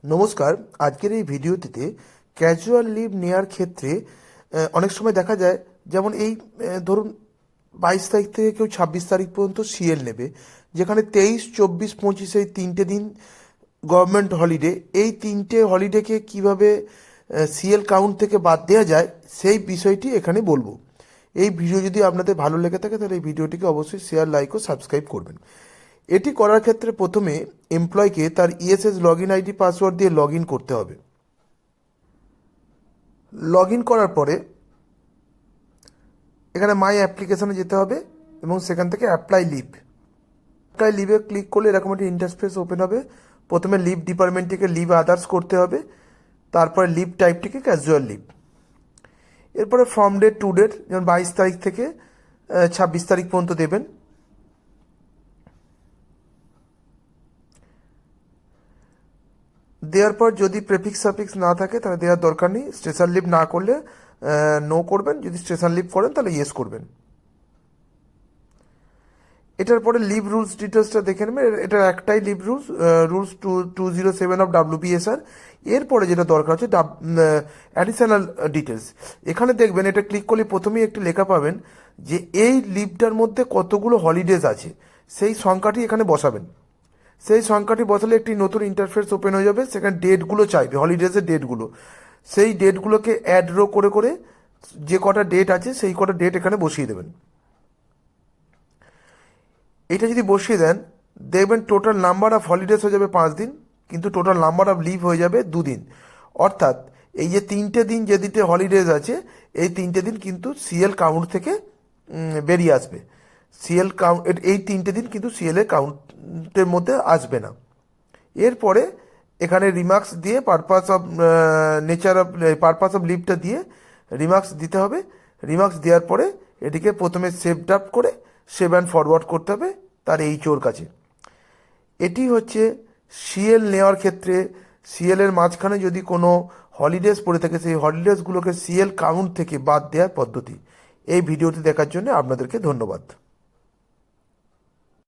নমস্কার। আজকের এই ভিডিওটিতে ক্যাজুয়াল লিভ নেওয়ার ক্ষেত্রে অনেক সময় দেখা যায়, যেমন এই ধরুন 22 তারিখ থেকে কেউ 26 তারিখ পর্যন্ত সিএল নেবে, যেখানে 23, 24, 25 এই 3টে দিন গভর্নমেন্ট হলিডে। এই 3টে হলিডেকে কিভাবে সিএল কাউন্ট থেকে বাদ দেওয়া যায় সেই বিষয়টি এখানে বলবো। এই ভিডিও যদি আপনাদের ভালো লেগে থাকে তাহলে এই ভিডিওটিকে অবশ্যই শেয়ার, লাইক ও সাবস্ক্রাইব করবেন। এটি করার ক্ষেত্রে প্রথমে এমপ্লয়কে তার ESS log in ID password দিয়ে লগ ইন করতে হবে। লগ ইন করার পরে এখানে মাই অ্যাপ্লিকেশানে যেতে হবে এবং সেখান থেকে অ্যাপ্লাই লিভে ক্লিক করলে এরকম একটি ইন্টারফেস ওপেন হবে। প্রথমে লিভ ডিপার্টমেন্টটিকে লিভ আদার্স করতে হবে, তারপরে লিভ টাইপটিকে ক্যাজুয়াল লিভ। এরপরে ফ্রম ডেট টু ডেট, যেমন 22 তারিখ থেকে 26 তারিখ পর্যন্ত দেবেন। দেওয়ার পর যদি প্রেফিক্স সাফিক্স না থাকে তাহলে দেওয়ার দরকার নেই। স্টেশন লিভ না করলে নো করবেন, যদি স্টেশন লিভ করেন তাহলে ইয়েস করবেন। এটার পরে লিভ রুলস ডিটেলসটা দেখে নেবেন। এটার একটাই লিভ রুলস 207 অফ WBSR। এরপরে যেটা দরকার হচ্ছে অ্যাডিশনাল ডিটেলস। এখানে দেখবেন, এটা ক্লিক করলে প্রথমেই একটি লেখা পাবেন যে এই লিভটার মধ্যে কতগুলো হলিডেজ আছে, সেই সংখ্যাটি এখানে বসাবেন। সেই সংখ্যাটি বসালে একটি নতুন ইন্টারফেস ওপেন হয়ে যাবে। সেখানে ডেটগুলো চাইবে, হলিডেজের ডেটগুলো। সেই ডেটগুলোকে অ্যাড রো করে করে যে কটা ডেট আছে সেই কটা ডেট এখানে বসিয়ে দেবেন। এটা যদি বসিয়ে দেন, দেখবেন টোটাল নাম্বার অফ হলিডেজ হয়ে যাবে 5 দিন, কিন্তু টোটাল নাম্বার অফ লিভ হয়ে যাবে 2 দিন। অর্থাৎ এই যে 3টে দিন যে দিনটে হলিডেজ আছে, এই 3টে দিন কিন্তু সিএল কাউন্ট থেকে বেরিয়ে আসবে। সিএল কাউন্ট, এই 3টে দিন কিন্তু সিএল এর কাউন্টের মধ্যে আসবে না। এরপরে এখানে রিমার্কস দিয়ে পারপাস অফ লিভটা দিয়ে রিমার্কস দিতে হবে। রিমার্কস দেওয়ার পরে এটিকে প্রথমে সেভ আপ করে সেভ অ্যান্ড ফরওয়ার্ড করতে হবে তার এইচওর কাছে। এটি হচ্ছে সিএল নেওয়ার ক্ষেত্রে সিএল এর মাঝখানে যদি কোনো হলিডেজ পড়ে থাকে সেই হলিডেজগুলোকে সিএল কাউন্ট থেকে বাদ দেওয়ার পদ্ধতি। এই ভিডিওটি দেখার জন্য আপনাদেরকে ধন্যবাদ।